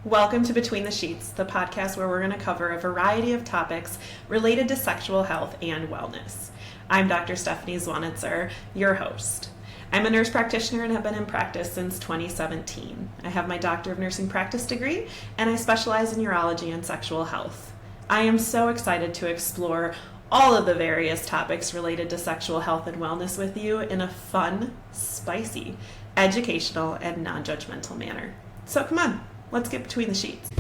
Welcome to Between the Sheets, the podcast where we're going to cover a variety of topics related to sexual health and wellness. I'm Dr. Stephanie Zwonitzer, your host. I'm a nurse practitioner and have been in practice since 2017. I have my Doctor of Nursing Practice degree, and I specialize in urology and sexual health. I am so excited to explore all of the various topics related to sexual health and wellness with you in a fun, spicy, educational, and non-judgmental manner. So come on, let's get between the sheets.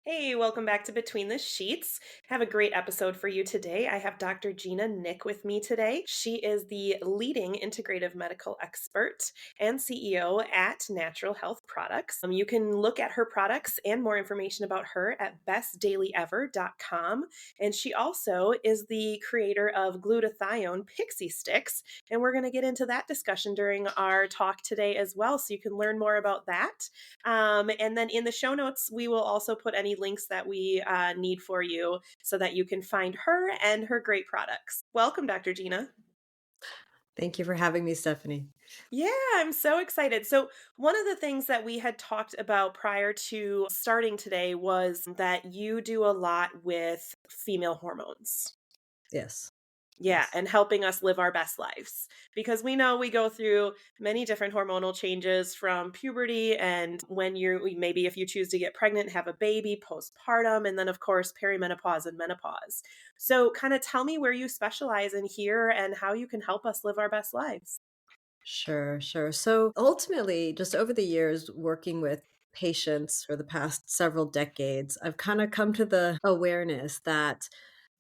Hey, welcome back to Between the Sheets. I have a great episode for you today. I have Dr. Gina Nick with me today. She is the leading integrative medical expert and CEO at Natural Health Products. You can look at her products and more information about her at bestdailyever.com. And she also is the creator of glutathione pixie sticks. And we're going to get into that discussion during our talk today as well, so you can learn more about that. And then in the show notes, we will also put any links that we need for you so that you can find her and her great products. Welcome, Dr. Gina. Thank you for having me, Stephanie. Yeah, I'm so excited. So one of the things that we had talked about prior to starting today was that you do a lot with female hormones. Yes. Yeah, Yes. and helping us live our best lives. Because we know we go through many different hormonal changes from puberty and when maybe if you choose to get pregnant, have a baby, postpartum, and then of course perimenopause and menopause. So kind of tell me where you specialize in here and how you can help us live our best lives. Sure. So ultimately, just over the years working with patients for the past several decades, I've kind of come to the awareness that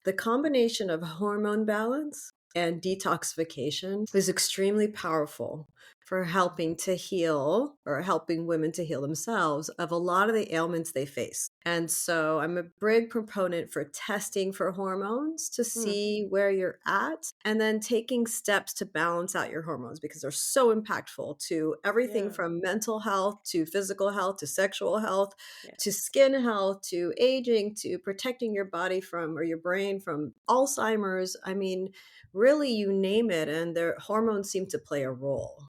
the combination of hormone balance and detoxification is extremely powerful for helping to heal or helping women to heal themselves of a lot of the ailments they face. And so I'm a big proponent for testing for hormones to Hmm. see where you're at and then taking steps to balance out your hormones because they're so impactful to everything Yeah. from mental health to physical health to sexual health Yeah. to skin health, to aging, to protecting your body from or your brain from Alzheimer's. I mean, really, you name it, and their hormones seem to play a role,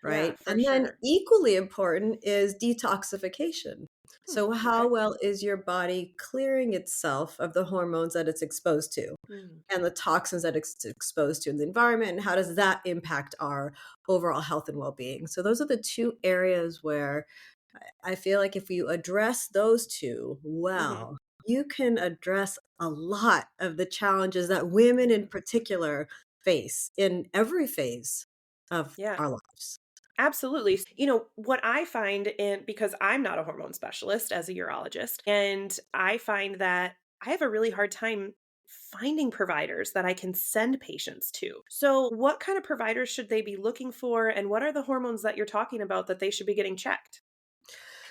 Yeah, right? for And then sure. equally important is detoxification. So, Okay. how well is your body clearing itself of the hormones that it's exposed to Hmm. and the toxins that it's exposed to in the environment? And how does that impact our overall health and well being? So, those are the two areas where I feel like if you address those two Hmm. well, you can address a lot of the challenges that women in particular face in every phase of Yeah. our lives. Absolutely. You know, what I find because I'm not a hormone specialist as a urologist, and I find that I have a really hard time finding providers that I can send patients to. So, what kind of providers should they be looking for, and what are the hormones that you're talking about that they should be getting checked?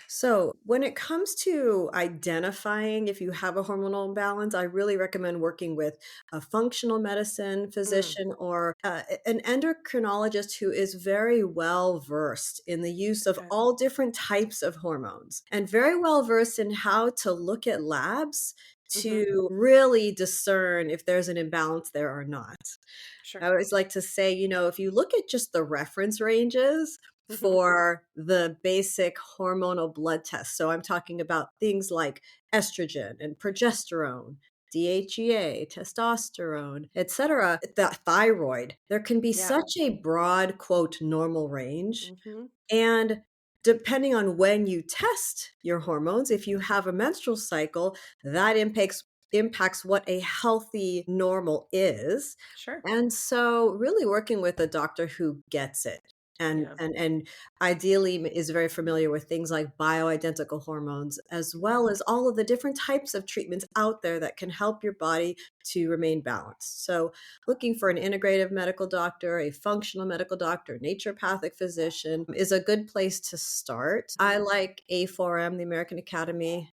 So, when it comes to identifying if you have a hormonal imbalance, I really recommend working with a functional medicine Mm, physician or an endocrinologist who is very well versed in the use of okay. all different types of hormones and very well versed in how to look at labs Hmm. to really discern if there's an imbalance there or not. I Sure. always like to say, if you look at just the reference ranges Hmm. for the basic hormonal blood tests, so I'm talking about things like estrogen and progesterone, DHEA, testosterone, etc., the thyroid, there can be Yeah. such a broad, quote, normal range. Hmm. And depending on when you test your hormones, if you have a menstrual cycle, that impacts what a healthy normal is. Sure. And so really working with a doctor who gets it and Yeah. and and ideally is very familiar with things like bioidentical hormones as well as all of the different types of treatments out there that can help your body to remain balanced. So looking for an integrative medical doctor, a functional medical doctor, naturopathic physician is a good place to start. I Mm. like A4M, the American Academy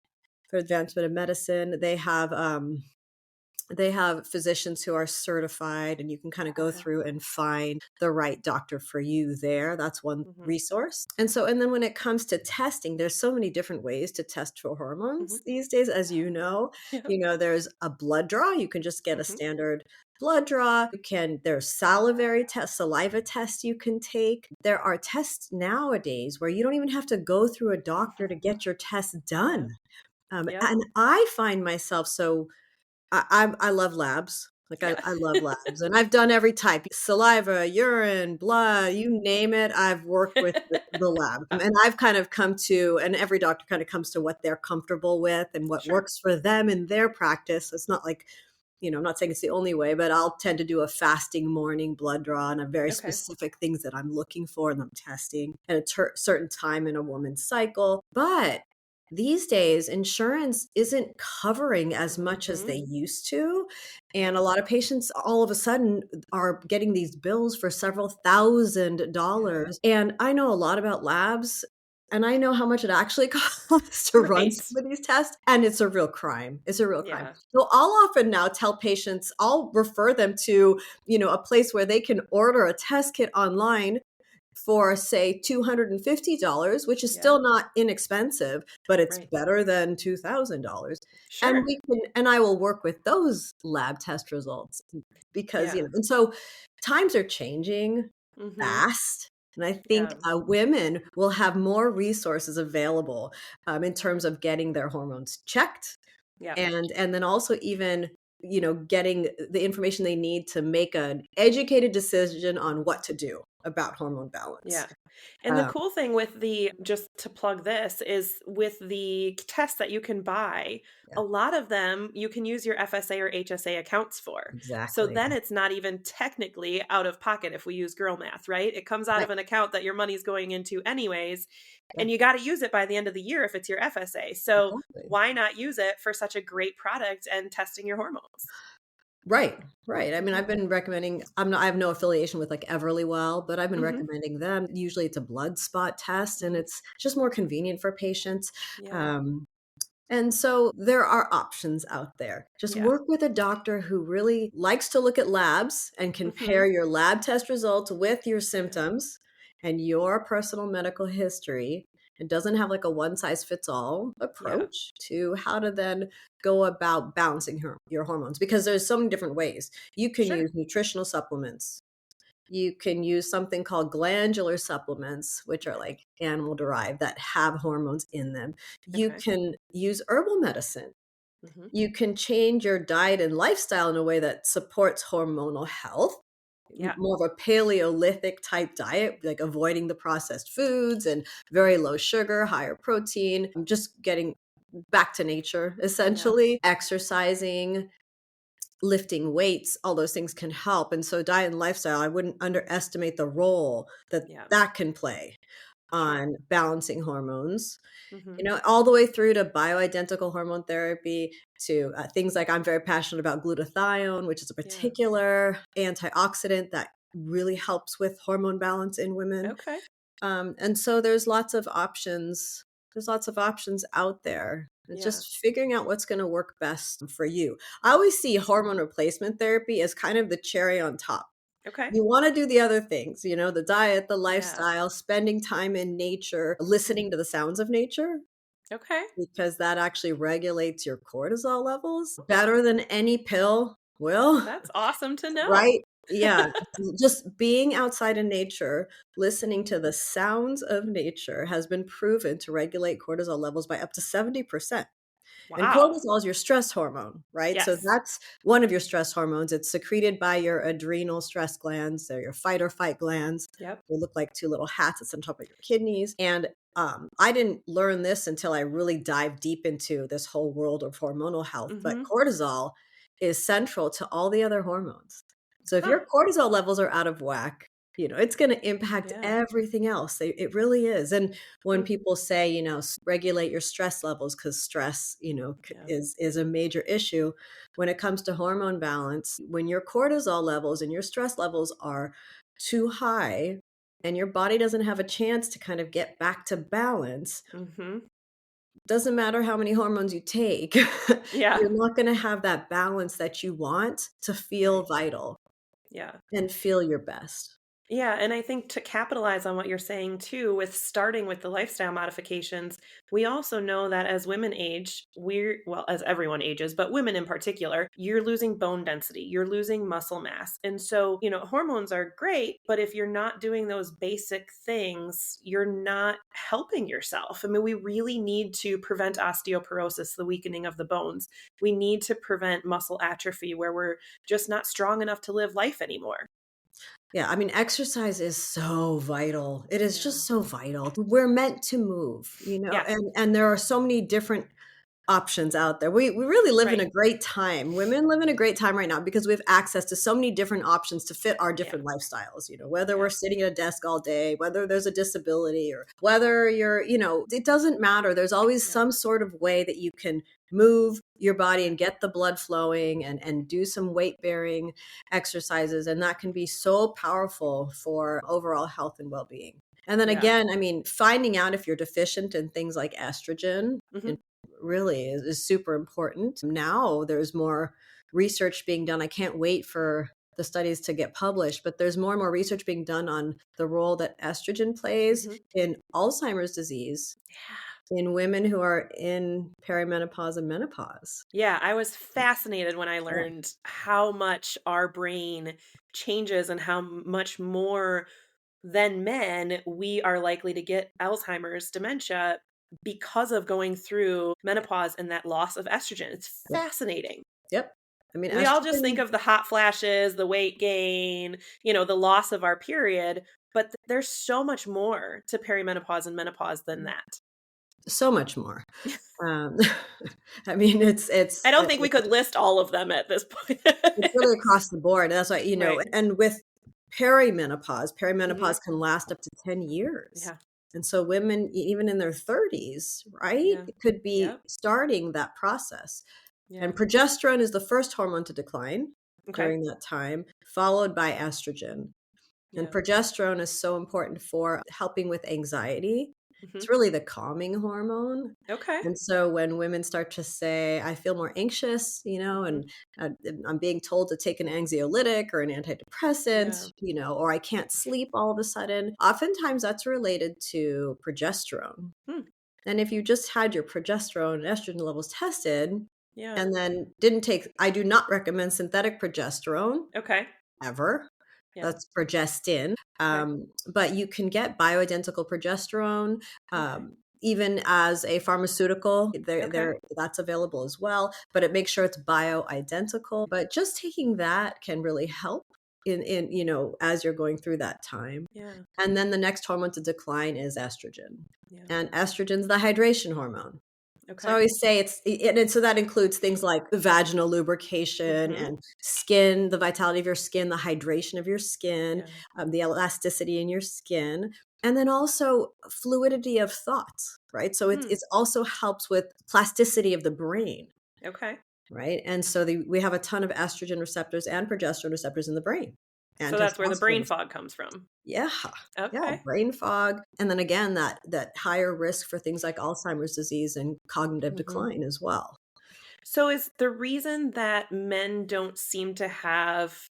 for Advancement of Medicine. They have They have physicians who are certified, and you can kind of go Okay. through and find the right doctor for you there. That's one Mhm. resource. And then when it comes to testing, there's so many different ways to test for hormones Mhm. these days, as you know. Yep. You know, there's a blood draw. You can just get a Mhm. standard blood draw. There's salivary test, saliva tests you can take. There are tests nowadays where you don't even have to go through a doctor to get your tests Yeah. done. Yep. And I find myself so I love labs. Like, Yeah. I love labs, and I've done every type, saliva, urine, blood, Mhm. you name it, I've worked with the lab. And I've kind of come to, and every doctor kind of comes to what they're comfortable with and what Sure. works for them in their practice. It's not like, I'm not saying it's the only way, but I'll tend to do a fasting morning blood draw, and have very Okay. specific things that I'm looking for and I'm testing at a certain time in a woman's cycle. But these days, insurance isn't covering as much as Mhm. they used to. And Yep. a lot of patients all of a sudden are getting these bills for several thousand Yeah. dollars. And I know a lot about labs, and I know how much it actually costs to run Right. some of these tests. And it's a real crime. It's a real crime. Yeah. So I'll often now tell patients, I'll refer them to, a place where they can order a test kit online for, say, $250, which is Yeah. still not inexpensive, but it's Right. better than $2,000. And Sure. I will work with those lab test results because, Yeah. and so times are changing Mhm. fast. And I think Yeah. women will have more resources available in terms of getting their hormones checked, Yep. and then also even, getting the information they need to make an educated decision on what to do about hormone balance. Yeah. And the Um, cool thing with the just to plug this is with the tests that you can buy, yeah, a lot of them you can use your FSA or HSA accounts for. So exactly. then it's not even technically out of pocket if we use girl math, right? It comes out Right, of an account that your money's going into anyways, yeah, and you got to use it by the end of the year if it's your FSA. So exactly. why not use it for such a great product and testing your hormones? Right, right. I mean, Mhm. I've been recommending, I have no affiliation with, like, Everlywell, but I've been Mhm. recommending them. Usually it's a blood spot test, and Mhm. it's just more convenient for patients. Yeah. Um, And so there are options out there. Just Yeah. work with a doctor who really likes to look at labs and Mhm. compare your lab test results with your Yeah. symptoms and your personal medical history. It doesn't have like a one size fits all Yeah. approach to how to then go about balancing your hormones, because there's so many different ways. You can Sure. use nutritional supplements. You can use something called glandular supplements, which are like animal derived that have hormones in them. You Okay. can use herbal medicine. Mhm. You can change your diet and lifestyle in a way that supports hormonal health, Yeah. more of a Paleolithic type diet, like avoiding the processed foods and very low sugar, higher protein, just getting back to nature, Yeah. essentially, exercising, lifting weights, all those things can help. And so diet and lifestyle, I wouldn't underestimate the role that Yeah. that can play Sure. on balancing hormones, Mhm. all the way through to bioidentical hormone therapy, to things like, I'm very passionate about glutathione, which is a Yeah. particular antioxidant that really helps with hormone balance in women. Okay. And so there's lots of options. There's lots of options out there. It's Yeah. just figuring out what's going to work best for you. I always see hormone replacement therapy as kind of the cherry on top. Okay. You want to do the other things, the diet, the Yeah. lifestyle, spending time in nature, listening to the sounds of nature, Okay. because that actually regulates your cortisol levels Oh, better than any pill will. that's awesome to know. Right? Yeah. Just being outside in nature, listening Mhm. to the sounds of nature has been proven to regulate cortisol levels by up to 70%. And Wow. cortisol is your stress hormone, right? So Yes. that's one of your stress hormones. It's secreted by your adrenal stress glands. They're your fight or fight glands. Yep. They look like two little hats that's on top of your kidneys. And I didn't learn this until I really dived deep into this whole world of hormonal health. But Mhm. cortisol is central to all the other hormones. So if Huh. your cortisol levels are out of whack, it's going to impact Yeah. everything else. It really is. And when Hmm. people say, regulate your stress levels, because stress, Yeah. is a major issue when it comes to hormone balance. When your cortisol levels and your stress levels are too high and your body doesn't have a chance to kind of get back to balance, Mhm. doesn't matter how many hormones you take, Yeah. you're not gonna have that balance that you want to feel Right. vital Yeah. and feel your best. Yeah, and I think to capitalize on what you're saying too, with starting with the lifestyle modifications, we also know that as women age, well, as everyone ages, but women in particular, you're losing bone density, you're losing muscle mass. And so, hormones are great, but if you're not doing those basic things, you're not helping yourself. I mean, we really need to prevent osteoporosis, the weakening of the bones. We need to prevent muscle atrophy where we're just not strong enough to live life anymore. Yeah, I mean, exercise is so vital. It is Yeah. just so vital. We're meant to move, Yeah. and there are so many different options out there. We really live in Right. a great time. Women live in a great time right now because we have access to so many different options to fit our Yeah. different lifestyles, whether we're Yeah. sitting at a desk all day, whether there's a disability or whether it doesn't matter. There's always Yeah. some sort of way that you can move your body and get the blood flowing and do some weight bearing exercises. And that can be so powerful for overall health and well-being. And then Yeah. again, I mean, finding out if you're deficient in things like estrogen Mhm. really is super important. Now there's more research being done. I can't wait for the studies to get published, but there's more and more research being done on the role that estrogen plays Mhm. in Alzheimer's disease Yeah. in women who are in perimenopause and menopause. Yeah, I was fascinated when I Yeah. learned how much our brain changes and how much more than men we are likely to get Alzheimer's, dementia because of going through menopause and that loss of estrogen. It's Yep. fascinating. Yep. I mean, We all just think estrogen. of the hot flashes, the weight gain, the loss of our period, but there's so much more to perimenopause and menopause than that. So much more. Um, I mean, I don't think we could list all of them at this point. it's really across the board. That's why, Right. and with Mhm. perimenopause can last up to 10 years. Yeah. And so women, even in their 30s, right, Yeah. could be Yep. starting that process. And Yeah. progesterone is the first hormone to decline Okay. during that time, followed by estrogen. And Yeah. progesterone is so important for helping with anxiety. It's Mhm. really the calming hormone. Okay. And so when women start to say, I feel more anxious, Mhm. and I'm being told to take an anxiolytic or an antidepressant, Yeah. or I can't sleep all of a sudden, oftentimes that's related to progesterone. Hmm. And if you just had your progesterone and estrogen levels tested Yeah. and then didn't take, I do not recommend synthetic progesterone Okay. ever. Yeah. That's progestin. Okay. But you can get bioidentical progesterone, Okay. even as a pharmaceutical. Okay. That's available as well. But it makes sure it's bioidentical. But just taking that can really help in as you're going through that time. Yeah. And then the next hormone to decline is estrogen, Yeah. and estrogen's the hydration hormone. So I Okay. always say and so that includes things like vaginal lubrication Mhm. and skin, the vitality of your skin, the hydration of your skin, Yeah. the elasticity in your skin, and then also fluidity of thoughts, right? So Hmm. it's also helps with plasticity of the brain, Okay. right? And so we have a ton of estrogen receptors and progesterone receptors in the brain, and So that's where the brain testosterone. fog comes from. Yeah. Yeah, Okay. brain fog, and then again, that higher risk for things like Alzheimer's disease and cognitive Mhm. decline as well. So is the reason that men don't seem to have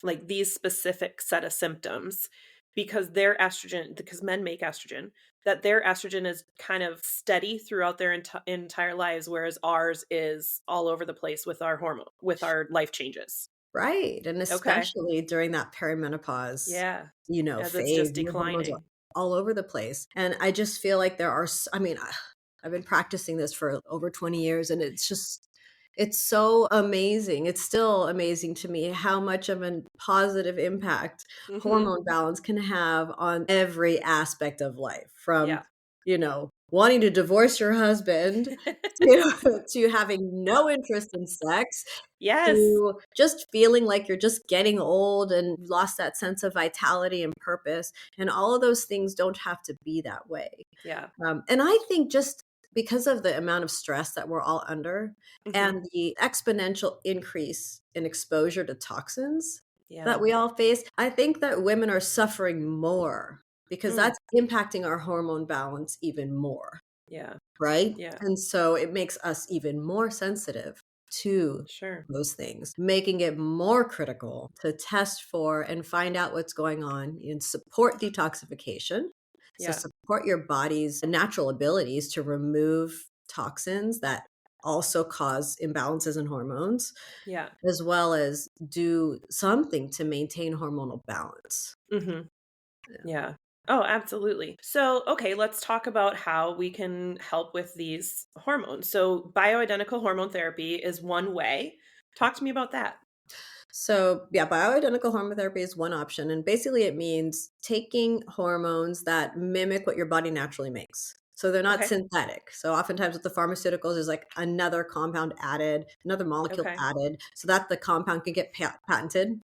like these specific set of symptoms because men make estrogen, that their estrogen is kind of steady throughout their entire lives, whereas ours is all over the place with our hormone, with our life changes. Right, and Okay. especially during that perimenopause, Yeah. As it's phase, just your hormones are declining. all over the place, and I just feel like there are I mean, I've been practicing this for over 20 years, and it's so amazing. It's still amazing to me how much of a positive impact Mhm. hormone balance can have on every aspect of life, from, Yeah. wanting to divorce your husband to having no interest in sex, Yes. to just feeling like you're just getting old and you've lost that sense of vitality and purpose. And all of those things don't have to be that way. Yeah. And I think just because of the amount of stress that we're all under Mhm. and the exponential increase in exposure to toxins that Yeah. we all face, I think that women are suffering more because Mm. that's impacting our hormone balance even more. Yeah. right? Yeah. And so it makes us even more sensitive to Sure. those things, making it more critical to test for and find out what's going on and support detoxification. So Yeah. support your body's natural abilities to remove toxins that also cause imbalances in hormones, Yeah. as well as do something to maintain hormonal balance. Mhm. Yeah. Yeah. Oh, absolutely. So, okay, let's talk about how we can help with these hormones. So, bioidentical hormone therapy is one way. Talk to me about that. So, yeah, bioidentical hormone therapy is one option. And basically, it means taking hormones that mimic what your body naturally makes. So, they're not Okay. synthetic. So, oftentimes with the pharmaceuticals, there's like another compound added, another molecule Okay. added, so that the compound can get patented.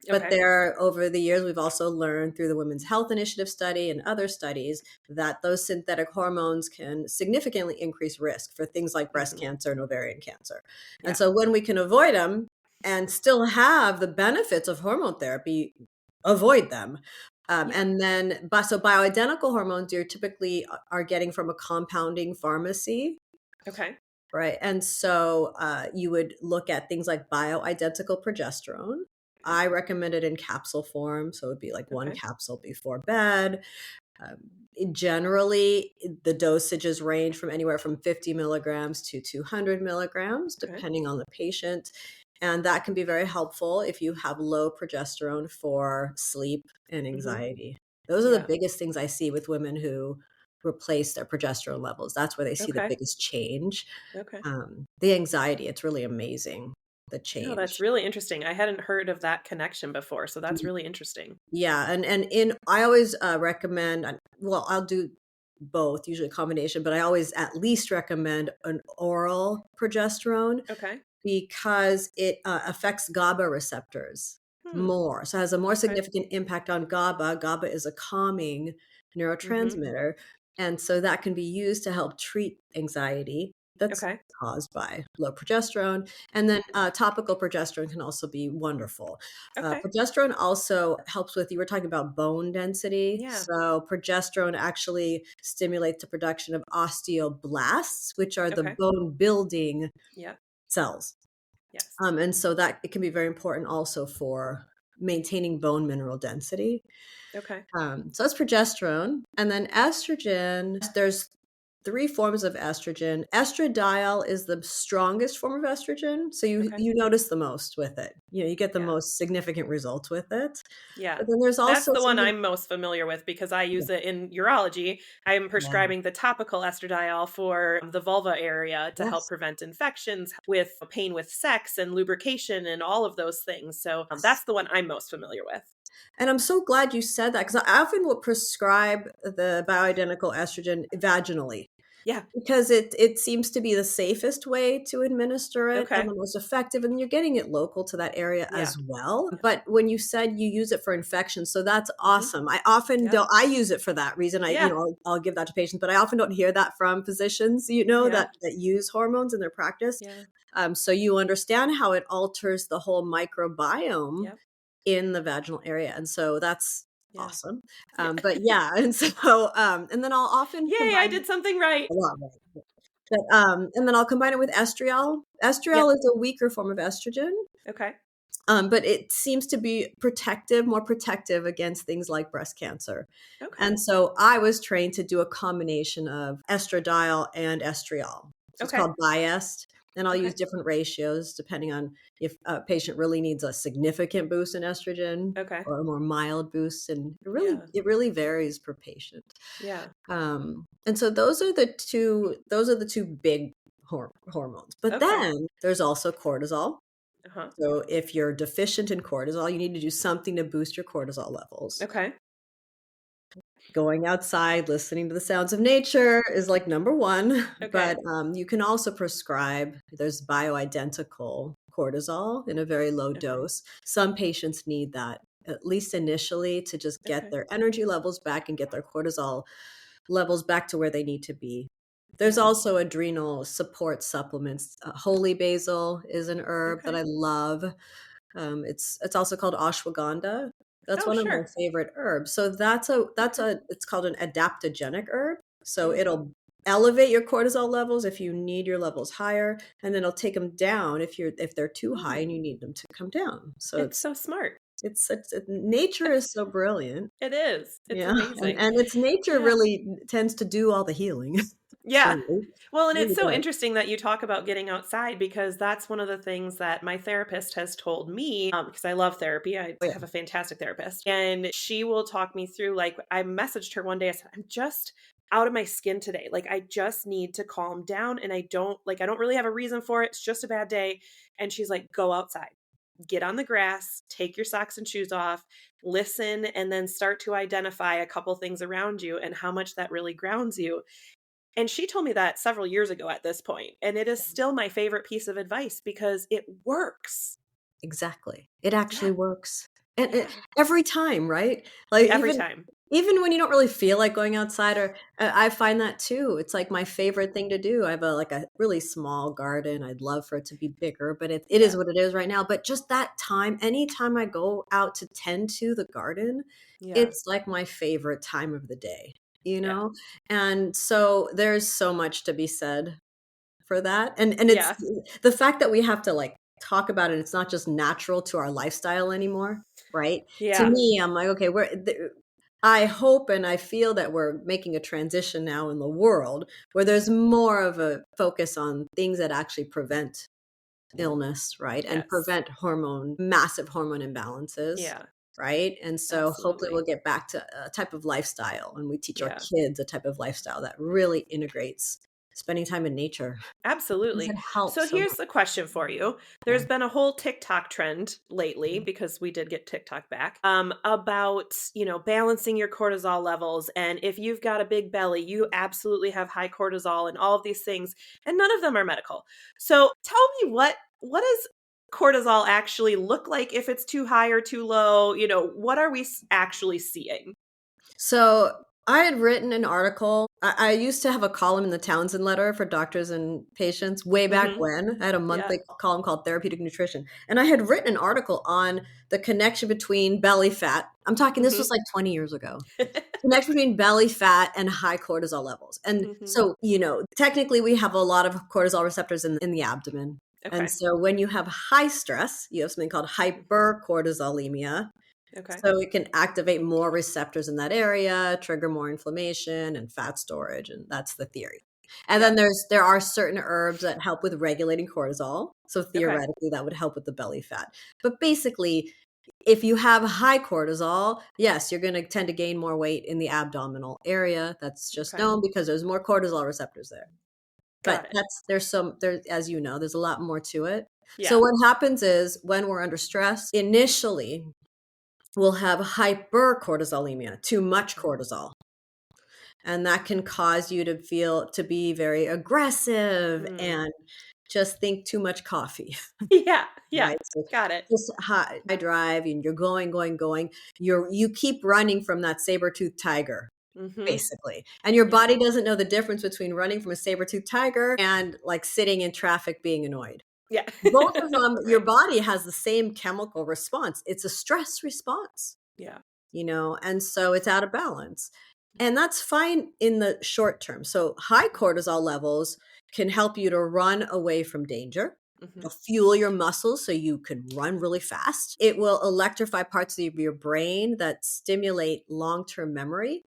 But Okay. over the years, we've also learned through the Women's Health Initiative study and other studies that those synthetic hormones can significantly increase risk for things like breast Mhm. cancer and ovarian cancer. And Yeah. so when we can avoid them and still have the benefits of hormone therapy, avoid them. Yeah. And then, so bioidentical hormones you're typically are getting from a compounding pharmacy. Okay. Right, and so, you would look at things like bioidentical progesterone. Okay. I recommend it in capsule form, so it'd be like 1 Okay. capsule before bed. Um, Generally, the dosages range from anywhere from 50 milligrams to 200 milligrams, Okay. depending on the patient, and that can be very helpful if you have low progesterone for sleep and Mhm. anxiety. Those are the Yeah. biggest things I see with women who replace their progesterone levels. That's where they see the Okay. biggest change. Okay. The anxiety, it's really amazing, the Oh, that's change. really interesting. I hadn't heard of that connection before, so that's Y really interesting. Yeah, and in I always, recommend well, I'll do both, usually a combination, but I always at least recommend an oral progesterone Okay. because it, affects GABA receptors Hmm. more, so it has a more Okay. significant impact on GABA. GABA is a calming Mhm. neurotransmitter, and so that can be used to help treat anxiety that's Okay. caused by low progesterone, and then, topical progesterone can also be wonderful. Okay. Progesterone also helps with you were talking about bone density, Yeah. so progesterone actually stimulates the production of osteoblasts, which are the Okay. bone building Yeah. cells. Yes. And so that it can be very important also for maintaining bone mineral density. Okay. So that's progesterone. And then estrogen, there's 3 forms of estrogen. Estradiol is the strongest form of estrogen, so Okay. you notice the most with it. You get the Yeah. most significant results with it. Yeah. But then there's That's also the one something. I'm most familiar with because I Yeah, use it in urology. I'm yeah, prescribing the topical estradiol for the vulva area to help yes, prevent infections with pain with sex and lubrication and all of those things. So yes. that's the one I'm most familiar with. And I'm so glad you said that because I often will prescribe the bioidentical estrogen vaginally. Yeah. Because it seems to be the safest way to administer it and Okay. the most effective, and you're getting it local to that area Yeah. as well. Yeah. But when you said you use it for infections, so that's Hmm. awesome. I often Yeah. don't I use it for that reason. Yeah. I'll give that to patients, but I often don't hear that from physicians, Yeah. that use hormones in their practice. Yeah. So you understand how it alters the whole microbiome Yep. in the vaginal area, and so that's Yeah. awesome. Yeah. But yeah, and so, and then I'll often Yay, I combine did something right. a lot, right. But, and then I'll combine it with estriol. Yep. Estriol is a weaker form of estrogen, Okay. but it seems to be more protective against things like breast cancer. Okay. And so I was trained to do a combination of estradiol and estriol. So it's Okay. called Biest, and I'll use Okay. different ratios depending on if a patient really needs a significant boost in estrogen Okay. or a more mild boost, and Yeah. it really varies per patient. Yeah. And so those are the 2 big hormones. But Okay. then there's also cortisol. Uh-huh. So if you're deficient in cortisol, you need to do something to boost your cortisol levels. Okay. Going outside, listening to the sounds of nature is like number 1, but, Okay. you can also prescribe there's bioidentical cortisol in a very low Okay. dose. Some patients need that, at least initially, to just get Okay. their energy levels back and get their cortisol levels back to where they need to be. There's Yeah. also adrenal support supplements. Holy basil is an herb that Okay. I love. It's also called ashwagandha. That's Oh, one of my sure. favorite herbs. So Okay. it's called an adaptogenic herb. So Mm. elevate your cortisol levels if you need your levels higher, and then it'll take them down if they're too high and Oh, you need them to come down. So it's so smart. it's such nature is so brilliant. It is. It's Yeah, and amazing. it's nature Yeah. really tends to do all the healing, Yeah. truly. Well, and it's Really so does. interesting that you talk about getting outside because that's one of the things that my therapist has told me. Because I love therapy. I Oh, yeah. have a fantastic therapist. And she will talk me through, like, I messaged her one day. I said, I'm just out of my skin today. Like, I just need to calm down. And I don't really have a reason for it. It's just a bad day. And she's like, go outside, get on the grass, take your socks and shoes off, listen, and then start to identify a couple things around you and how much that really grounds you. And she told me that several years ago at this point, and it is still my favorite piece of advice because it works. Exactly. It Yeah, actually works. And yeah, every time, right? Like, every even time. even when you don't really feel like going outside, or I find that too. It's like my favorite Mhm. thing to do. I have a really small garden. I'd love for it to be bigger, but it Yeah, is what it is right now. But just that time, anytime I go out to tend to the garden, yeah, it's like my favorite time of the day, you yeah, know? And so there's so much to be said for that, and it's yeah, the fact that we have to, like, talk about it, it's not just natural to our lifestyle anymore, right? To yeah. me, I'm like, "Okay, I hope and I feel that we're making a transition now in the world where there's more of a focus on things that actually prevent illness, right? And Yes. prevent massive hormone imbalances, Yeah, right? And so hopefully we'll absolutely. get back to a type of lifestyle and we teach our Yeah. kids a type of lifestyle that really integrates spending time in nature because Absolutely. it helps So so here's much. the question for you. Yeah. There's been a whole TikTok trend lately because we did get TikTok back, about, balancing your cortisol levels. And if you've got a big belly, you absolutely have high cortisol and all of these things, and none of them are medical. So tell me what does cortisol actually look like if it's too high or too low? What are we actually seeing? So I had written an article. I used to have a column in the Townsend Letter for doctors and patients way back Mhm. when. I had a Yeah. monthly column called Therapeutic Nutrition. And I had written an article on the connection between belly fat. I'm talking, this was Mhm. like 20 years ago. Connection between belly fat and high cortisol levels. And Mhm. so, technically we have a lot of cortisol receptors in the abdomen. And Okay. so when you have high stress, you have something called Mhm. hypercortisolemia. Okay. So it can activate more receptors in that area, trigger more inflammation and fat storage, and that's the theory. And Yeah. then there are certain herbs that help with regulating cortisol. So Okay. theoretically, that would help with the belly fat. But basically, if you have high cortisol, yes, you're going to tend to gain more weight in the abdominal area. That's just Okay. known because there's more cortisol receptors there. Got But it. there, as you know, there's a lot more to it. So Yeah. what happens is when we're under stress, initially will have hypercortisolemia, too much Okay. cortisol. And that can cause you to be very aggressive Mm. and just think too much coffee, Yeah. Yeah. right? So Got it. just high drive and you're going, going, going. You keep running from that saber-toothed tiger, Mhm. basically. And your Yeah. body doesn't know the difference between running from a saber-toothed tiger and like sitting in traffic being annoyed. Yeah. Both of them, your Right. body has the same chemical response. It's a stress response. Yeah. And so it's out of balance. And that's fine in the short term. So high cortisol levels can help you to run away from danger. Mhm. It'll fuel your muscles so you can run really fast. It will electrify parts of your brain that stimulate long term memory.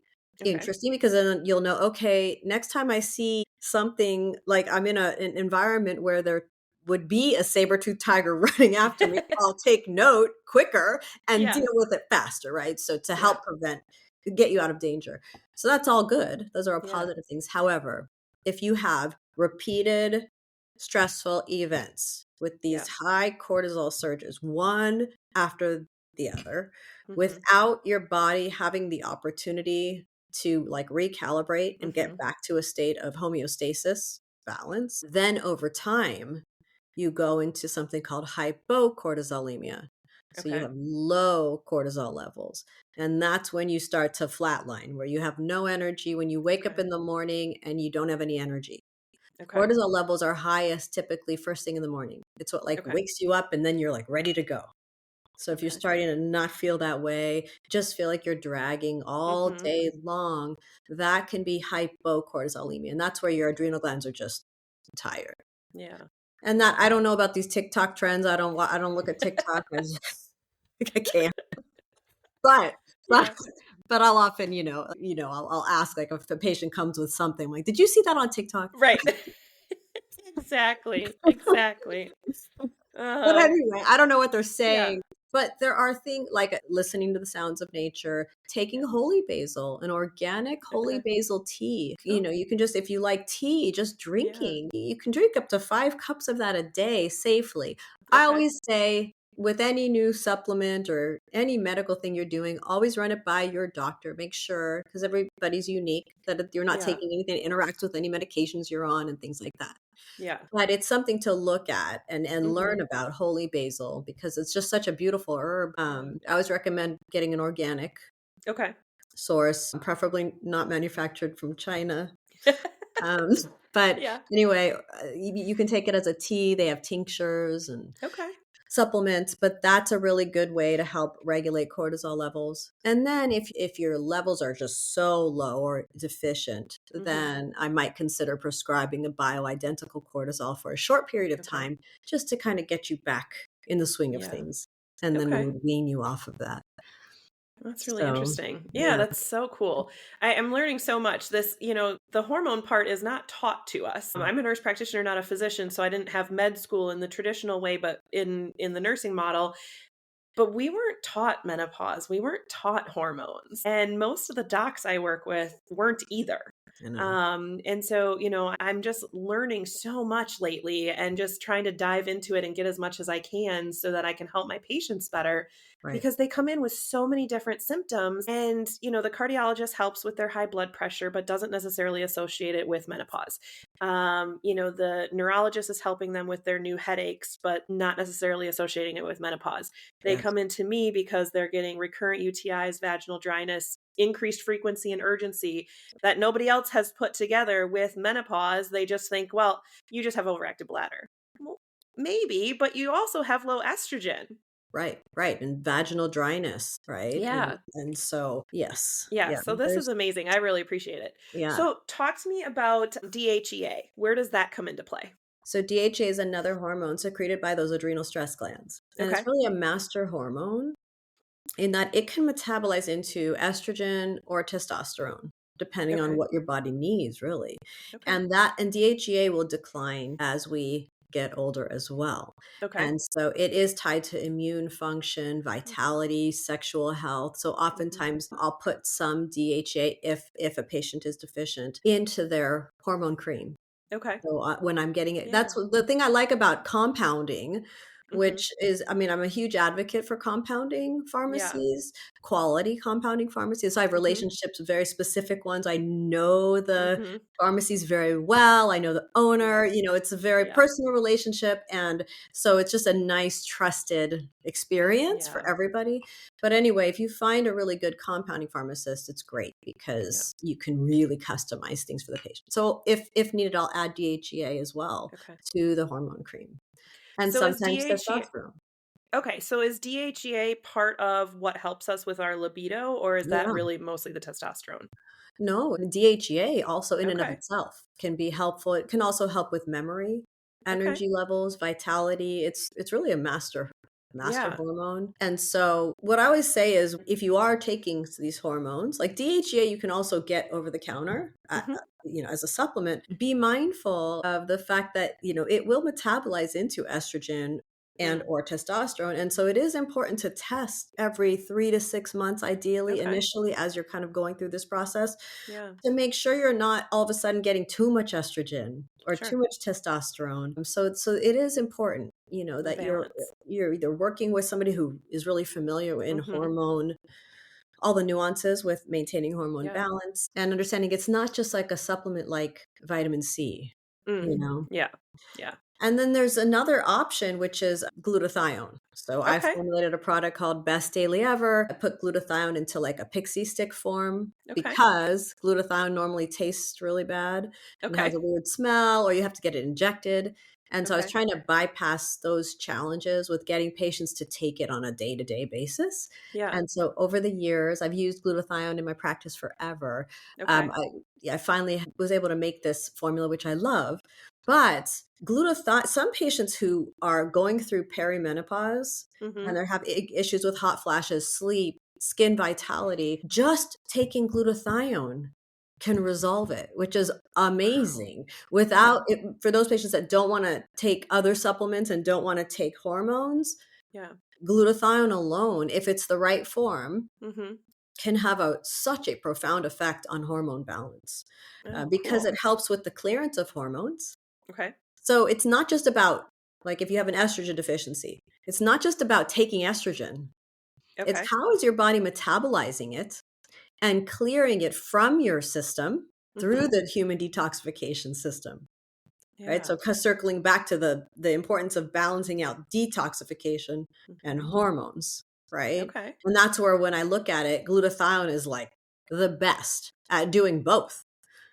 Okay. Interesting, because then you'll know, okay, next time I see something like I'm in an environment where there would be a saber-toothed tiger running after me, I'll take note quicker and Yeah. deal with it faster, right? So to Yeah. help get you out of danger. So that's all good. Those are all Yeah. positive things. However, if you have repeated stressful events with these Yeah. high cortisol surges, one after the other, Mhm. without your body having the opportunity to like recalibrate and get Mhm. back to a state of homeostasis, balance, then over time, you go into something called hypocortisolemia. So you Okay. have low cortisol levels. And that's when you start to flatline, where you have no energy, when you wake up Okay. in the morning and you don't have any energy. Okay. Cortisol levels are highest typically first thing in the morning. It's what like Okay. wakes you up and then you're like ready to go. So if you're Okay. starting to not feel that way, just feel like you're dragging all Mhm. day long, that can be hypocortisolemia, and that's where your adrenal glands are just tired. Yeah. And that I don't know about these TikTok trends. I don't look at TikTok. I can't. But but Yeah. but I'll often, I'll ask, like, if the patient comes with something, like, "Did you see that on TikTok?" Right. Exactly. Exactly. But Uh-huh. anyway, I don't know what they're Yeah. saying, but there are things like listening to the sounds of nature, taking Yeah. holy basil, an organic holy Okay. basil tea. Oh, You can just, if you like tea, just yeah. drinking. You can drink up to 5 cups of that a day safely. I Okay. always say with any new supplement or any medical thing you're doing, always run it by your doctor. Make sure, because everybody's unique, that you're not Yeah. taking anything that interacts with any medications you're on and things like that. Yeah. But it's something to look at and learn Mhm. about holy basil because it's just such a beautiful herb. Yeah. I always recommend getting an organic Okay. source, preferably not manufactured from China. Um, but Yeah. anyway, you can take it as a tea. They have tinctures and Okay. supplements, but that's a really good way to help regulate cortisol levels. And then if your levels are just so low or deficient, Mhm. then I might consider prescribing a bioidentical cortisol for a short period of Okay. time just to kind of get you back in the swing of Yeah. things. And then we Okay. would wean you off of that. That's really So, interesting. Yeah, yeah. that's so cool. I am learning so much. The hormone part is not taught to us. I'm a nurse practitioner, not a physician, so I didn't have med school in the traditional way, but in the nursing model, but we weren't taught menopause. We weren't taught hormones. And most of the docs I work with weren't either. I know. And so, I'm just learning so much lately and just trying to dive into it and get as much as I can so that I can help my patients better Right. because they come in with so many different symptoms. And, the cardiologist helps with their high blood pressure, but doesn't necessarily associate it with menopause. The neurologist is helping them with their new headaches, but not necessarily associating it with menopause. They Yes. come into me because they're getting recurrent UTIs, vaginal dryness, increased frequency and urgency that nobody else has put together with menopause. They just think, well, you just have overactive bladder. Well, maybe, but you also have low estrogen. Right. Right. And vaginal dryness. Right. And Yeah. and so yes. Yeah. Yeah. So this is There's amazing. I really appreciate it. yeah. So talk to me about DHEA. Where does that come into play? So DHA is another hormone secreted by those adrenal stress glands. And it's Okay. really a master hormone in that it can metabolize into estrogen or testosterone, depending on Okay. what your body needs, really. Okay. And DHEA will decline as we get older as well. Okay. And so it is tied to immune function, vitality, sexual health. So Mm-hmm. oftentimes I'll put some DHA if a patient is deficient into their hormone cream. Okay. So, when I'm getting it Yeah. that's the thing I like about compounding, Mm-hmm. which is I mean, I'm a huge advocate for compounding Yeah. pharmacies, quality compounding pharmacies. So I have Mm-hmm. relationships with very specific ones. I know the Mm-hmm. pharmacies very well. I know the owner, Yes. it's a very Yeah. personal relationship, and so it's just a nice trusted experience for Yeah. everybody. But anyway, if you find a really good compounding pharmacist, it's great Yeah. because you can really customize things for the patient. So if needed, I'll add DHEA as well Okay. to the hormone cream and So is sometimes DHEA testosterone. Okay, so is DHEA part of what helps us with our libido, or is that Yeah. really mostly the testosterone? No, DHEA also in and of Okay. itself can be helpful. It can also help with memory, Okay. energy levels, vitality. It's really a master Yeah. hormone. And so what I always say is if you are taking these hormones, like DHEA you can also get over the counter. Mhm. As a supplement, be mindful of the fact that, it will metabolize into estrogen and Mm. or testosterone. And so it is important to test every 3 to 6 months, ideally, Okay. initially, as you're kind of going through this process Yeah. to make sure you're not all of a sudden getting too much estrogen or too Sure. much testosterone. So it is important, The that balance. you're either working with somebody who is really familiar in Mhm. hormone, all the nuances with maintaining hormone Yeah. balance and understanding it's not just like a supplement like vitamin C, Mm. you know. Yeah. Yeah. And then there's another option, which is glutathione. So I Okay. formulated a product called Best Daily Ever. I put glutathione into like a pixie stick form Okay. because glutathione normally tastes really bad and has Okay. a weird smell, or you have to get it injected. And so I was Okay. trying to bypass those challenges with getting patients to take it on a day-to-day basis. Yeah. And so over the years, I've used glutathione in my practice forever. Okay. I finally was able to make this formula, which I love. But glutathione, some patients who are going through perimenopause and Mhm. they have issues with hot flashes, sleep, skin vitality, just taking glutathione can resolve it, which is Wow. amazing. Yeah. Without it, for those patients that don't want to take other supplements and don't want to take hormones, Yeah. glutathione alone, if it's the right form, Mhm. can have such a profound effect on hormone balance Oh, because cool. it helps with the clearance of hormones. Okay. So it's not just about, like, if you have an estrogen deficiency, it's not just about taking estrogen. It's Okay. how is your body metabolizing it and clearing it from your system through Mhm. the human detoxification system, right? Yeah. So circling back to the importance of balancing out detoxification and Mhm. hormones, right? Okay. And that's where, when I look at it, glutathione is like the best at doing both.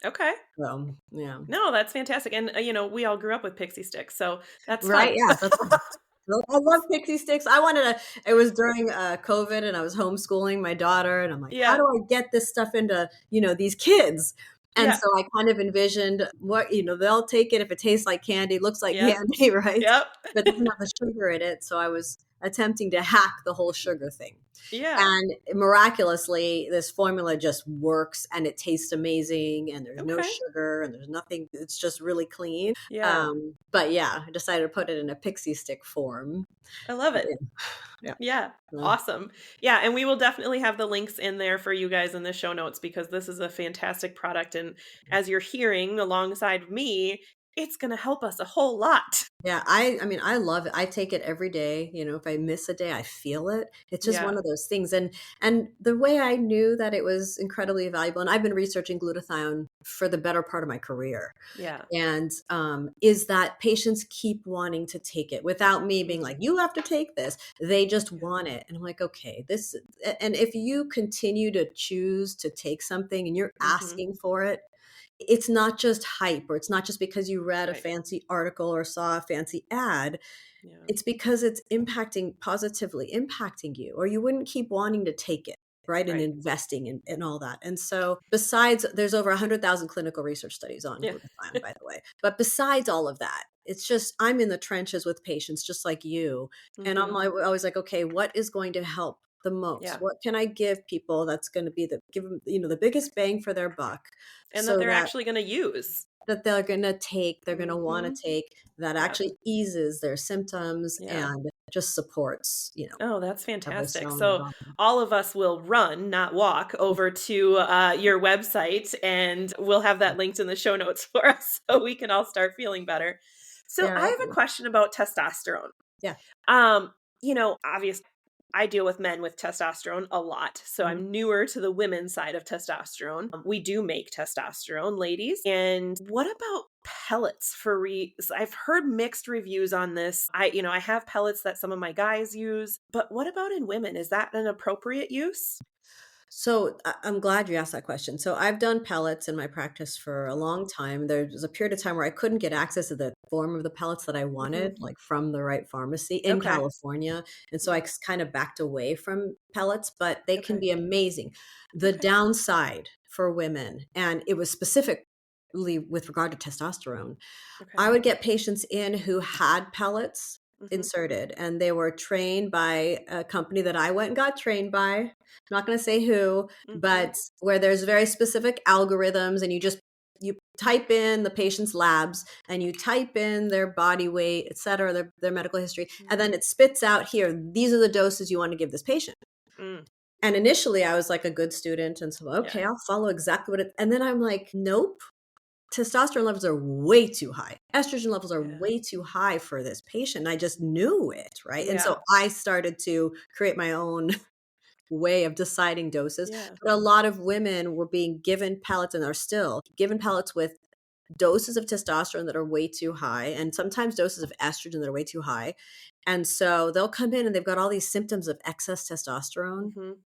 Okay. So, yeah. No, that's fantastic, and, we all grew up with pixie sticks, so that's Right? fun. Yeah, that's I love pixie sticks. I wanted to it was during, COVID, and I was homeschooling my daughter, and I'm like, "How Yeah. do I get this stuff into, these kids?" And Yeah. so I kind of envisioned what, they'll take it if it tastes like candy, looks like Yep. candy, right? Yep. But it doesn't have the sugar in it, so I was attempting to hack the whole sugar thing. Yeah. And miraculously, this formula just works and it tastes amazing and there's no Okay. sugar and there's nothing, it's just really clean. Yeah. But yeah, I decided to put it in a pixie stick form. I love But it. yeah, Yeah. yeah. Awesome. Yeah, and we will definitely have the links in there for you guys in the show notes because this is a fantastic product, and as you're hearing alongside me, it's gonna help us a whole lot. Yeah, I mean, I love it. I take it every day. If I miss a day, I feel it. It's just one Yeah. of those things. And the way I knew that it was incredibly valuable, and I've been researching glutathione for the better part of my career, Yeah. and is that patients keep wanting to take it without me being like, Mhm. you have to take this. They just Yeah. want it. And I'm like, okay, and if you continue to choose to take something and you're Mhm. asking for it, it's not just hype, or it's not just because you read a Right. fancy article or saw a fancy ad. Yeah. It's because it's positively impacting you, or you wouldn't keep wanting to take it, right? And Right. investing in all that. And so, besides, there's over 100,000 clinical research studies on Yeah. glutathione, by the way. But besides all of that, it's just, I'm in the trenches with patients just like you. And I'm Mhm. like, always like, okay, what is going to help the most? Yeah. What can I give people that's going to be give them, the biggest bang for their buck, And that so they're that actually gonna use. they're gonna wanna Mhm. take, that Yeah. actually eases their symptoms Yeah. and just supports, Oh, that's whatever fantastic. cell in their So body. all of us will run, not walk, over to your website, and we'll have that linked in the show notes for us so we can all start feeling better. So Yeah, I have a question about testosterone. yeah. Obviously, I deal with men with testosterone a lot, so Mhm. I'm newer to the women's side of testosterone. We do make testosterone, ladies. And what about pellets for I've heard mixed reviews on this. I have pellets that some of my guys use, but what about in women? Is that an appropriate use? So, I'm glad you asked that question. So, I've done pellets in my practice for a long time. There was a period of time where I couldn't get access to the form of the pellets that I wanted, Mhm. like, from the right pharmacy in Okay. California, and so I Yeah. kind of backed away from pellets, but they can Okay. be amazing. The Okay. downside for women, and it was specifically with regard to testosterone, Okay. I would get patients in who had pellets Mhm. inserted, and they were trained by a company that I went and got trained by. I'm not gonna say who, Mhm. but where there's very specific algorithms, and you type in the patient's labs, and you type in their body weight, et cetera, their medical history, and then Mhm. it spits out, "Here, these are the doses you wanna give this patient." Mm. And initially, I was like a good student, and so, Yeah. "Okay, I'll follow exactly what it," and then I'm like, "Nope. Testosterone levels are way too high. Estrogen levels are Yeah. way too high for this patient." I just knew it, right? And Yeah. so I started to create my own way of deciding doses. Yeah. But a lot of women were being given pellets, and are still given pellets with doses of testosterone that are way too high, and sometimes doses of estrogen that are way too high. And so they'll come in and they've got all these symptoms of excess testosterone. Mhm.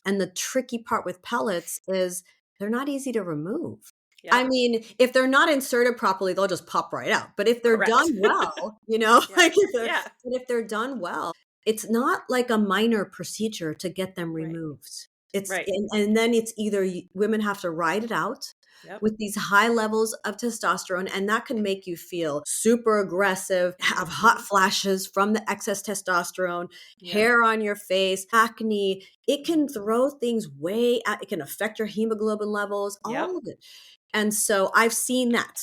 And the tricky part with pellets is they're not easy to remove. I Yep. mean, if they're not inserted properly, they'll just pop right out. But if they're Correct. done well, you know, Yeah. like Yeah. if they're done well, it's not like a minor procedure to get them Right. removed. It's Right. and then it's either women have to ride it out Yep. with these high levels of testosterone, and that can make you feel super aggressive, have hot Mhm. flashes from the excess testosterone, Yep. hair on your face, acne. It can Mhm. throw things way out. It can affect your hemoglobin levels, Yep. all of it. And so I've seen that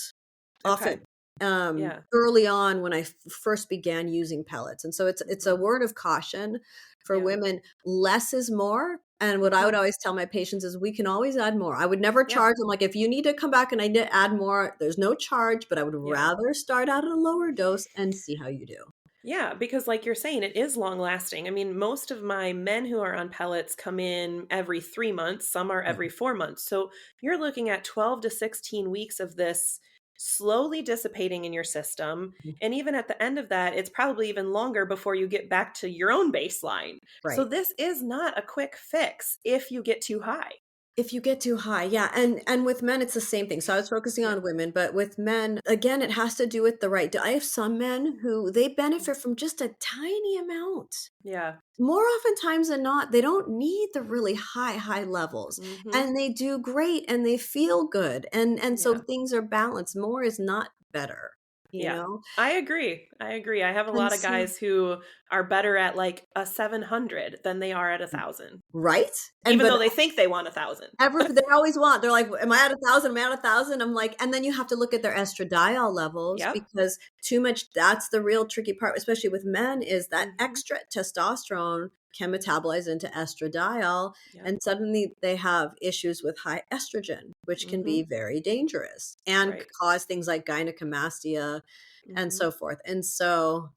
Okay. often, Yeah. early on when I first began using pellets. And so it's a Mhm. word of caution for Yeah. women. Less is more. And what I would Mhm. always tell my patients is we can always add more. I would never Yeah. charge them. Like if you need to come back and I need to add more, there's no charge, but I would Yeah. rather start out at a lower dose and see how you do. Yeah, because like you're saying, it is long lasting. I mean, most of my men who are on pellets come in every 3 months, some are Yeah. every 4 months. So you're looking at 12 to 16 weeks of this slowly dissipating in your system. Mhm. And even at the end of that, it's probably even longer before you get back to your own baseline. So Right. this is not a quick fix if you get too high. If you get too high, yeah, and with men, it's the same thing. So I was focusing Yeah. on women, but with men, again, it has to do with the right I have some men who they benefit from just a tiny amount. Yeah. More oftentimes than not, they don't need the really high levels, Mhm. and they do great, and they feel good, and so Yeah. things are balanced. More is not better, you Yeah. know? I agree. I agree. I have a And lot of so guys who are better at like a 700 than they are at 1,000, right? And even but though they think they want 1,000. they always want they're like, "Am I at 1,000? Am I at 1,000?" I'm like and then you have to look at their estradiol levels Yep. because too much that's the real tricky part, especially with men, is that Mhm. extra testosterone can metabolize into estradiol, Yep. and suddenly they have issues with high estrogen, which can be Mhm. very dangerous and Right. cause things like gynecomastia and Mhm. so forth. And so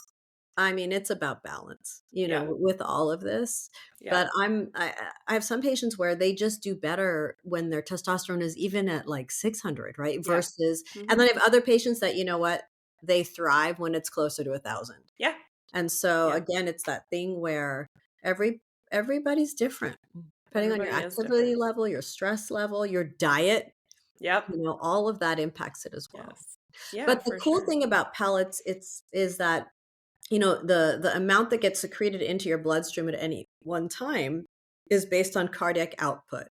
I mean, it's about balance, Yeah. with all of this. Yeah. But I have some patients where they just do better when their testosterone is even at like 600, right? Yeah. Versus, and Mhm. then I have other patients that, you know what, they thrive when it's closer to 1,000. Yeah. And so Yeah. again, it's that thing where every everybody's different, depending on your Everybody is activity different. level, your stress level, your diet, Yep. all of that impacts it as well. Yes. Yeah, But the for cool sure. thing about pellets, is that the amount that gets secreted into your bloodstream at any one time is based on cardiac output,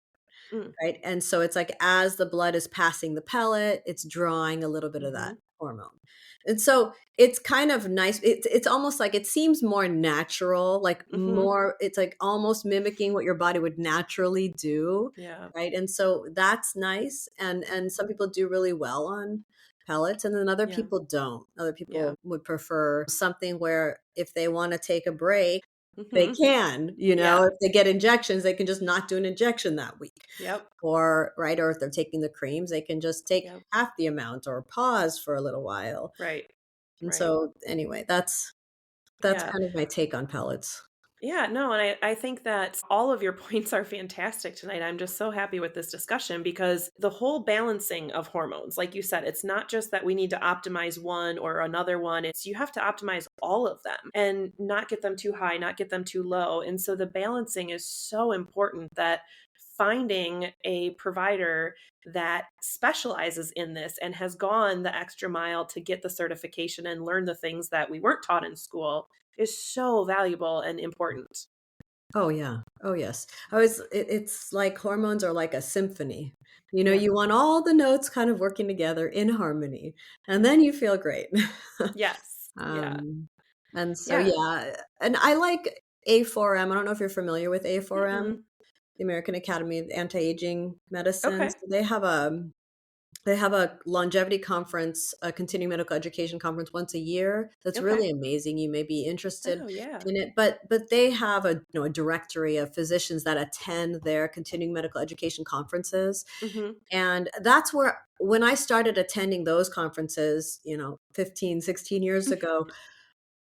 Mm. right? And so it's like as the blood is passing the pellet, it's drawing a little bit of that Mhm. hormone. And so it's kind of nice. It's almost like it seems more natural, like Mhm. more it's like almost mimicking what your body would naturally do, Yeah. right? And so that's nice. And some people do really well on pellets and then other Yeah. people don't. Other Yeah. people would prefer something where if they want to take a break, they Mhm. can, Yeah. if they get injections, they can just not do an injection that week. Yep. Or right, or if they're taking the creams, they can just take Yep. half the amount or pause for a little while. Right. And Right. so anyway, that's Yeah. kind of my take on pellets. Yeah, no, and I think that all of your points are fantastic tonight. I'm just so happy with this discussion because the whole balancing of hormones, like you said, it's not just that we need to optimize one or another one. It's you have to optimize all of them and not get them too high, not get them too low. And so the balancing is so important that finding a provider that specializes in this and has gone the extra mile to get the certification and learn the things that we weren't taught in school is so valuable and important. Oh yeah. Oh yes. It's like hormones are like a symphony. Yeah. You want all the notes kind of working together in harmony, and then Mhm. you feel great. Yes. Yeah. um, and so Yeah. yeah, and I like A4M. I don't know if you're familiar with A4M, Mm-mm. the American Academy of Anti-Aging Medicine. Okay. So they have a longevity conference, a continuing medical education conference once a year. That's Okay. really amazing. You may be interested Oh, yeah. in it, but they have a directory of physicians that attend their continuing medical education conferences, Mhm. and that's where when I started attending those conferences, 15, 16 years ago,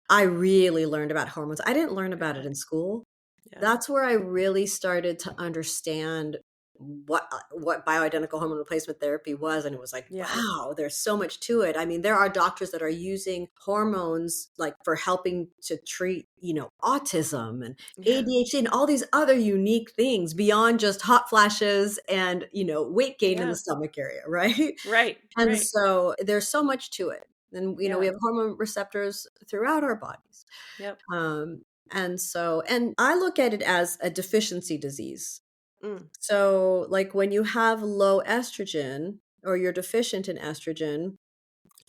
I really learned about hormones. I didn't learn about it Okay. in school. Yeah. That's where I really started to understand what bioidentical hormone replacement therapy was, and it was like, Yeah. wow, there's so much to it. I mean, there are doctors that are using hormones like for helping to treat, autism and Yeah. ADHD and all these other unique things beyond just hot flashes and, weight gain in the Yeah. stomach area, right? Right. And Right. so there's so much to it. And, we Yeah. have hormone receptors throughout our bodies. Yep. Um, and I look at it as a deficiency disease. Mm. So, like when you have low estrogen or you're deficient in estrogen,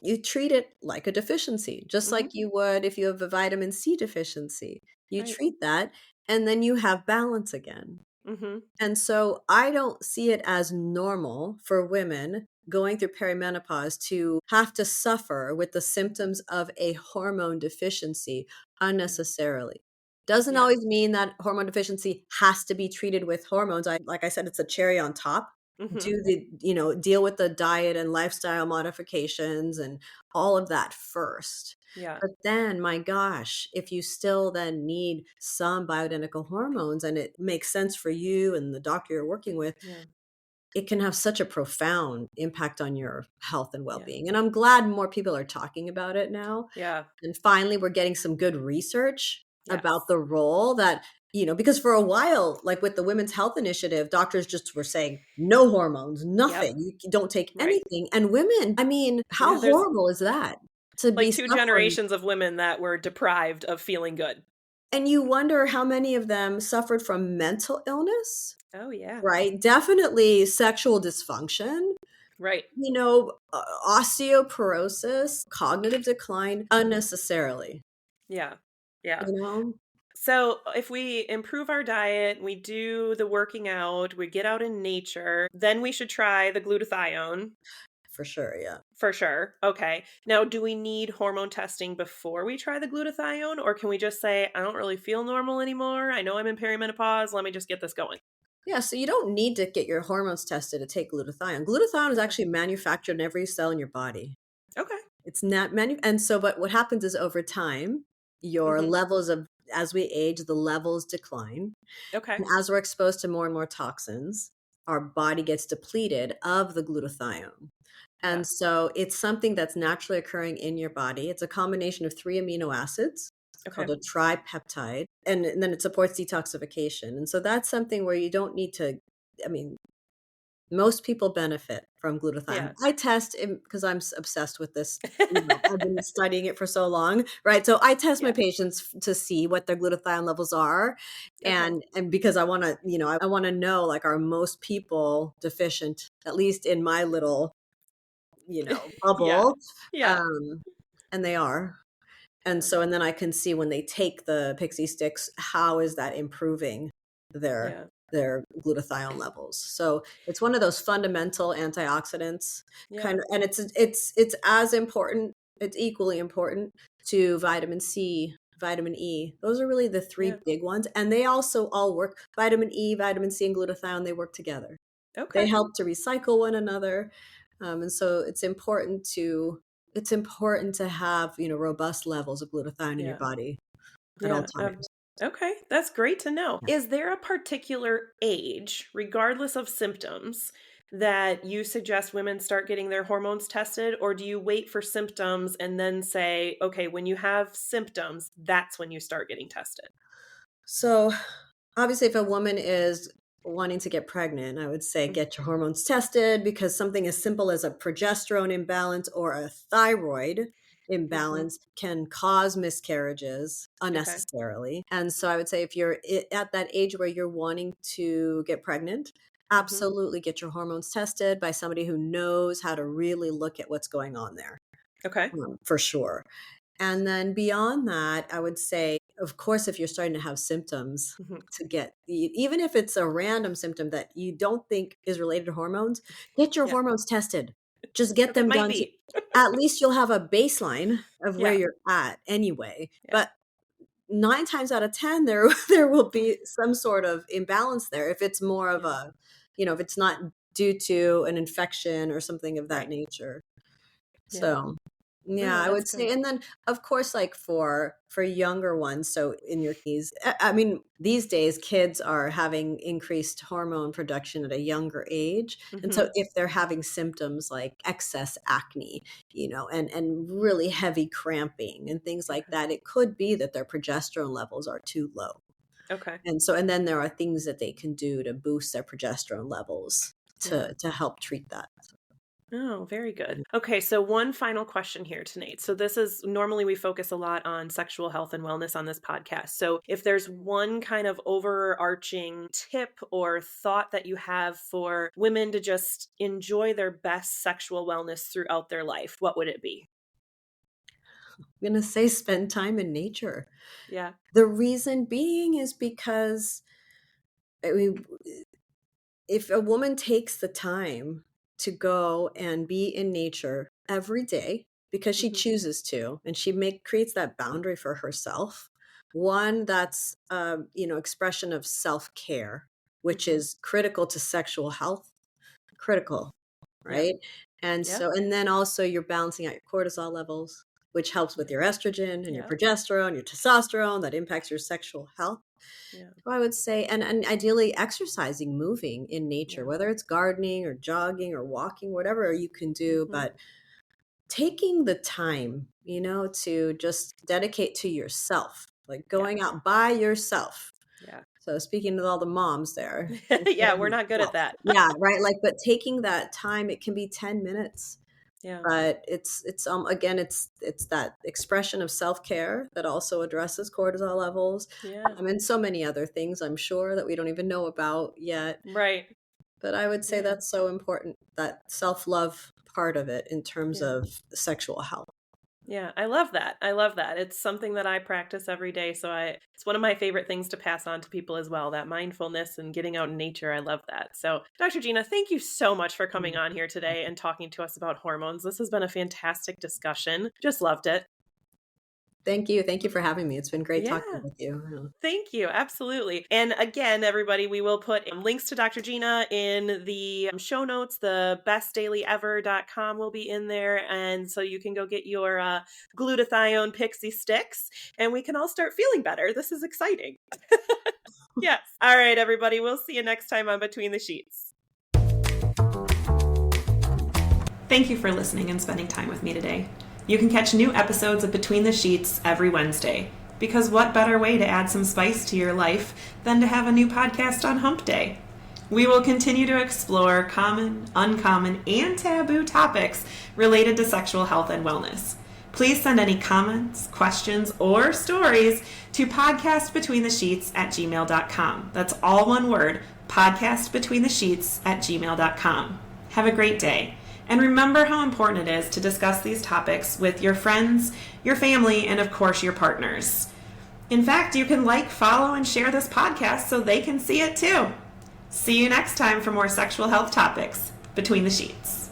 you treat it like a deficiency, just like Mhm. you would if you have a vitamin C deficiency. You Right. treat that and then you have balance again. Mhm. And so I don't see it as normal for women going through perimenopause to have to suffer with the symptoms of a hormone deficiency Yeah. unnecessarily. Doesn't Yeah. always mean that hormone deficiency has to be treated with hormones. Like I said, it's a cherry on top. Mhm. Do deal with the diet and lifestyle modifications and all of that first. Yeah. But then, my gosh, if you still then need some bioidentical hormones and it makes sense for you and the doctor you're working with, Yeah. it can have such a profound impact on your health and Yeah. well-being. And I'm glad more people are talking about it now. Yeah. And finally, we're getting some good research about Yes. the role that, because for a while, like with the Women's Health Initiative, doctors just were saying, no hormones, Yep. nothing. You don't take Right. anything. And women, I mean, Yeah, how there's horrible is that to like be 2 suffering? generations of women that were deprived of feeling good. And you wonder how many of them suffered from mental illness, Oh, yeah. right? Definitely sexual dysfunction, Right. osteoporosis, cognitive decline unnecessarily, Yeah. Yeah. you know? So, if we improve our diet, we do the working out, we get out in nature, then we should try the glutathione For sure, yeah. for sure. Okay. Now, do we need hormone testing before we try the glutathione, or can we just say, I don't really feel normal anymore? I know I'm in perimenopause. Let me just get this going. Yeah, so you don't need to get your hormones tested to take glutathione. Glutathione is Okay. actually manufactured in every cell in your body. Okay. It's not and so but what happens is over time, your Hmm. levels of as we age, the levels decline. Okay. And as we're exposed to more and more toxins, our body gets depleted of the glutathione. Yeah. And so it's something that's naturally occurring in your body. It's a combination of 3 amino acids. It's called Okay. a tripeptide. And then it supports detoxification. And so that's something where you don't need to, I mean, most people benefit from glutathione. Yeah. I test because I'm obsessed with this. I've been studying it for so long, right? So I test my Yeah. patients to see what their glutathione levels are, Okay. and because I want to, I want to know, like, are most people deficient, at least in my little, Yeah. bubble, Yeah. um, and they are. Yeah. And then I can see when they take the Pixie Sticks, how is that improving their Yeah. their glutathione levels. So it's one of those fundamental antioxidants Yeah. kind of, and it's as important, it's equally important to vitamin C, vitamin E. Those are really the Yeah. three big ones. And they also all work, vitamin E, vitamin C, and glutathione, they work together. They Okay. help to recycle one another. And so it's important to have, robust levels of glutathione in your Yeah. body at all Yeah. times. Okay. That's great to know. Yeah. Is there a particular age, regardless of symptoms, that you suggest women start getting their hormones tested? Or do you wait for symptoms and then say, okay, when you have symptoms, that's when you start getting tested? So obviously, if a woman is wanting to get pregnant, I would say Mhm. get your hormones tested, because something as simple as a progesterone imbalance or a thyroid Mhm. imbalance can cause miscarriages Okay. unnecessarily. And so I would say if you're at that age where you're wanting to get pregnant, Mhm. absolutely get your hormones tested by somebody who knows how to really look at what's going on there, Okay. for sure. And then beyond that, I would say, of course, if you're starting to have symptoms, Mhm. to even if it's a random symptom that you don't think is related to hormones, get your Yeah. hormones tested. Just get Because it them might done. be. At least you'll have a baseline of where Yeah. you're at anyway. Yeah. But 9 times out of 10, there there will be some sort of imbalance there. If it's more of Yeah. if it's not due to an infection or something of that Right. nature. Yeah. So. Yeah, Oh, I that's would say, good. and then of course, like for younger ones, so in your teens, I mean, these days kids are having increased hormone production at a younger age, and so Hmm. if they're having symptoms like excess acne, and really heavy cramping and things like Okay. that, it could be that their progesterone levels are too low. Okay. And then there are things that they can do to boost their progesterone levels Yeah. to help treat that. Oh, very good. Okay, so one final question here tonight. So this is normally we focus a lot on sexual health and wellness on this podcast. So if there's one kind of overarching tip or thought that you have for women to just enjoy their best sexual wellness throughout their life, what would it be? I'm gonna say spend time in nature. Yeah. The reason being is because, I mean, if a woman takes the time to go and be in nature every day because she Hmm. chooses to, and she creates that boundary for herself, one that's expression of self-care, which Hmm. is critical to sexual health, critical, Yep. right? And Yep. so, and then also you're balancing out your cortisol levels, which helps with Yeah. your estrogen and your Yep. progesterone, your testosterone, that impacts your sexual health. Yeah. So I would say, and ideally exercising, moving in nature, Yeah. whether it's gardening or jogging or walking, whatever you can do, Hmm. but taking the time, to just dedicate to yourself, like Yeah. going out by yourself. Yeah. So speaking to all the moms there, take care Yeah, of we're not good at yourself. that. Yeah, right. Like, but taking that time, it can be 10 minutes, Yeah. but it's again, it's that expression of self-care that also addresses cortisol levels, Yeah. and so many other things I'm sure that we don't even know about yet. Right. But I would say Yeah. that's so important, that self-love part of it in terms Yeah. of sexual health. Yeah, I love that. I love that. It's something that I practice every day, so it's one of my favorite things to pass on to people as well, that mindfulness and getting out in nature. I love that. So, Dr. Gina, thank you so much for coming on here today and talking to us about hormones. This has been a fantastic discussion. Just loved it. Thank you. Thank you for having me. It's been great talking Yeah. with you. Thank you. Absolutely. And again, everybody, we will put links to Dr. Gina in the show notes. The bestdailyever.com will be in there. And so you can go get your glutathione pixie sticks and we can all start feeling better. This is exciting. Yes. All right, everybody. We'll see you next time on Between the Sheets. Thank you for listening and spending time with me today. You can catch new episodes of Between the Sheets every Wednesday. Because what better way to add some spice to your life than to have a new podcast on Hump Day? We will continue to explore common, uncommon, and taboo topics related to sexual health and wellness. Please send any comments, questions, or stories to podcastbetweenthesheets@gmail.com. That's all one word, podcastbetweenthesheets@gmail.com. Have a great day. And remember how important it is to discuss these topics with your friends, your family, and of course your partners. In fact, you can like, follow, and share this podcast so they can see it too. See you next time for more sexual health topics between the sheets.